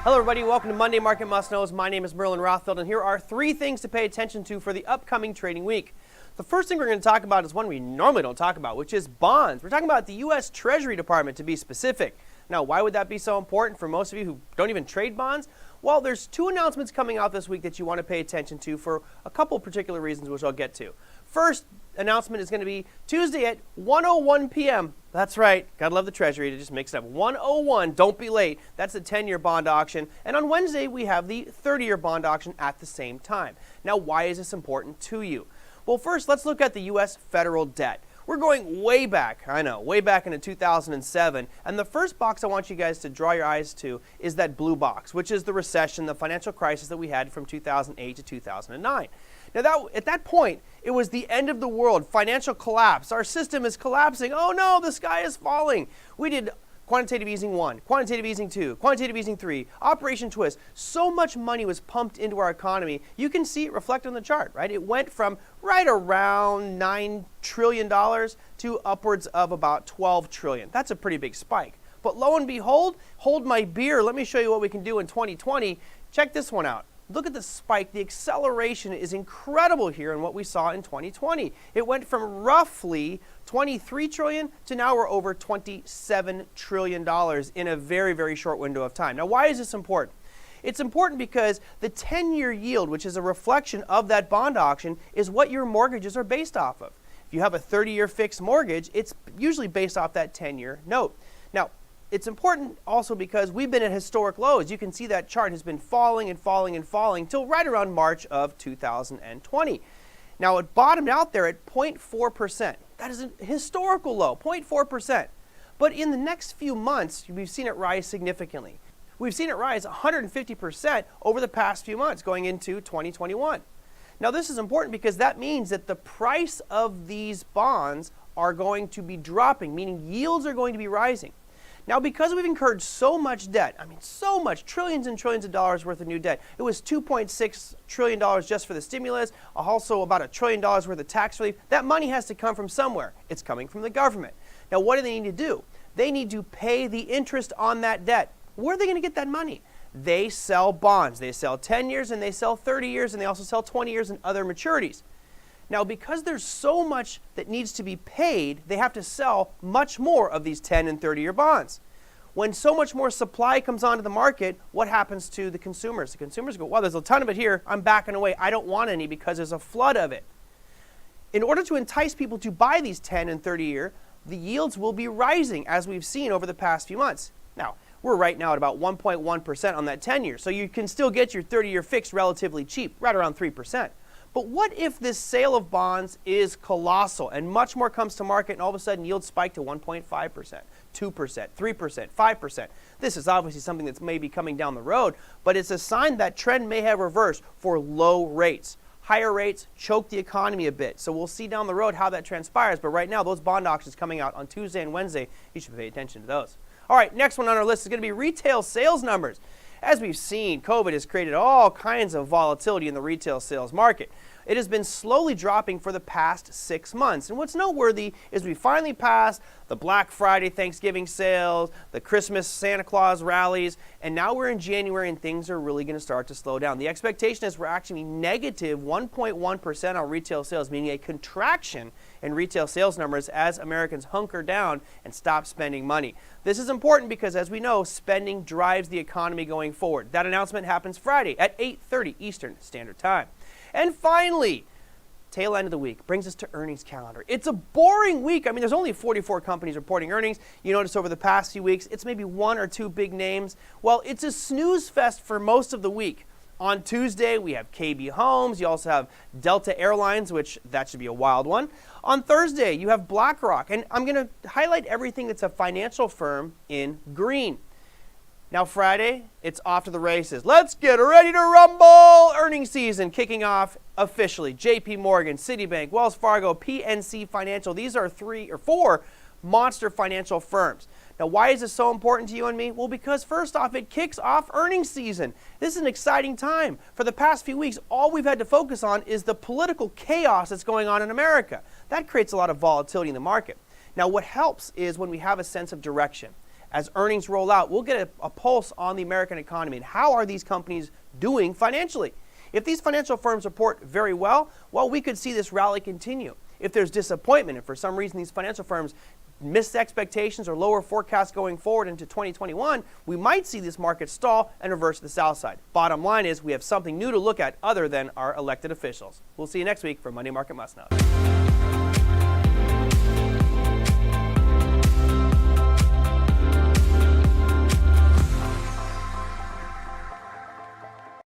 Hello everybody, welcome to Monday Market Must Knows. My name is Merlin Rothfeld, and here are 3 things to pay attention to for the upcoming trading week. The first thing we're going to talk about is one we normally don't talk about, which is bonds. We're talking about the U.S. Treasury Department, to be specific. Now, why would that be so important for most of you who don't even trade bonds? Well, there's 2 announcements coming out this week that you want to pay attention to for a couple particular reasons, which I'll get to. First announcement is going to be Tuesday at 1:01 p.m. That's right. Gotta love the Treasury to just mix it up. 1:01, don't be late. That's the 10-year bond auction. And on Wednesday, we have the 30-year bond auction at the same time. Now, why is this important to you? Well, first, let's look at the U.S. federal debt. We're going way back, I know, way back into 2007. And the first box I want you guys to draw your eyes to is that blue box, which is the recession, the financial crisis that we had from 2008 to 2009. Now, at that point, it was the end of the world, financial collapse. Our system is collapsing. Oh no, the sky is falling. We did quantitative easing 1, quantitative easing 2, quantitative easing 3, Operation Twist. So much money was pumped into our economy. You can see it reflected on the chart, right? It went from right around $9 trillion to upwards of about $12 trillion. That's a pretty big spike. But lo and behold, hold my beer. Let me show you what we can do in 2020. Check this one out. Look at the spike. The acceleration is incredible here in what we saw in 2020. It went from roughly $23 trillion to now we're over $27 trillion in a very, very short window of time. Now, why is this important? It's important because the 10-year yield, which is a reflection of that bond auction, is what your mortgages are based off of. If you have a 30-year fixed mortgage, it's usually based off that 10-year note. Now, it's important also because we've been at historic lows. You can see that chart has been falling and falling and falling till right around March of 2020. Now, it bottomed out there at 0.4%. That is a historical low, 0.4%. But in the next few months, we've seen it rise significantly. We've seen it rise 150% over the past few months going into 2021. Now, this is important because that means that the price of these bonds are going to be dropping, meaning yields are going to be rising. Now, because we've incurred so much debt, I mean so much, trillions and trillions of dollars worth of new debt. It was $2.6 trillion just for the stimulus, also about $1 trillion worth of tax relief. That money has to come from somewhere. It's coming from the government. Now, what do they need to do? They need to pay the interest on that debt. Where are they going to get that money? They sell bonds. They sell 10 years and they sell 30 years and they also sell 20 years and other maturities. Now, because there's so much that needs to be paid, they have to sell much more of these 10 and 30-year bonds. When so much more supply comes onto the market, what happens to the consumers? The consumers go, well, there's a ton of it here. I'm backing away. I don't want any because there's a flood of it. In order to entice people to buy these 10 and 30-year, the yields will be rising, as we've seen over the past few months. Now, we're right now at about 1.1% on that 10-year, so you can still get your 30-year fixed relatively cheap, right around 3%. But what if this sale of bonds is colossal and much more comes to market and all of a sudden yields spike to 1.5%, 2%, 3%, 5%? This is obviously something that's maybe coming down the road, but it's a sign that trend may have reversed for low rates. Higher rates choke the economy a bit, so we'll see down the road how that transpires. But right now, those bond auctions coming out on Tuesday and Wednesday, you should pay attention to those. All right, next one on our list is going to be retail sales numbers. As we've seen, COVID has created all kinds of volatility in the retail sales market. It has been slowly dropping for the past 6 months. And what's noteworthy is we finally passed the Black Friday Thanksgiving sales, the Christmas Santa Claus rallies, and now we're in January and things are really going to start to slow down. The expectation is we're actually negative 1.1% on retail sales, meaning a contraction in retail sales numbers as Americans hunker down and stop spending money. This is important because, as we know, spending drives the economy going forward. That announcement happens Friday at 8:30 Eastern Standard Time. And finally, tail end of the week brings us to earnings calendar. It's a boring week. I mean, there's only 44 companies reporting earnings. You notice over the past few weeks, it's maybe 1 or 2 big names. Well, it's a snooze fest for most of the week. On Tuesday, we have KB Homes. You also have Delta Airlines, which that should be a wild one. On Thursday, you have BlackRock. And I'm going to highlight everything that's a financial firm in green. Now Friday, it's off to the races. Let's get ready to rumble! Earnings season kicking off officially. JP Morgan, Citibank, Wells Fargo, PNC Financial. These are 3 or 4 monster financial firms. Now, why is this so important to you and me? Well, because first off, it kicks off earnings season. This is an exciting time. For the past few weeks, all we've had to focus on is the political chaos that's going on in America. That creates a lot of volatility in the market. Now, what helps is when we have a sense of direction. as earnings roll out, we'll get a pulse on the American economy and how are these companies doing financially. If these financial firms report very well, we could see this rally continue. If there's disappointment, and for some reason these financial firms miss expectations or lower forecasts going forward into 2021, we might see this market stall and reverse to the south side. Bottom line is we have something new to look at other than our elected officials. We'll see you next week for Monday Market Must Knows.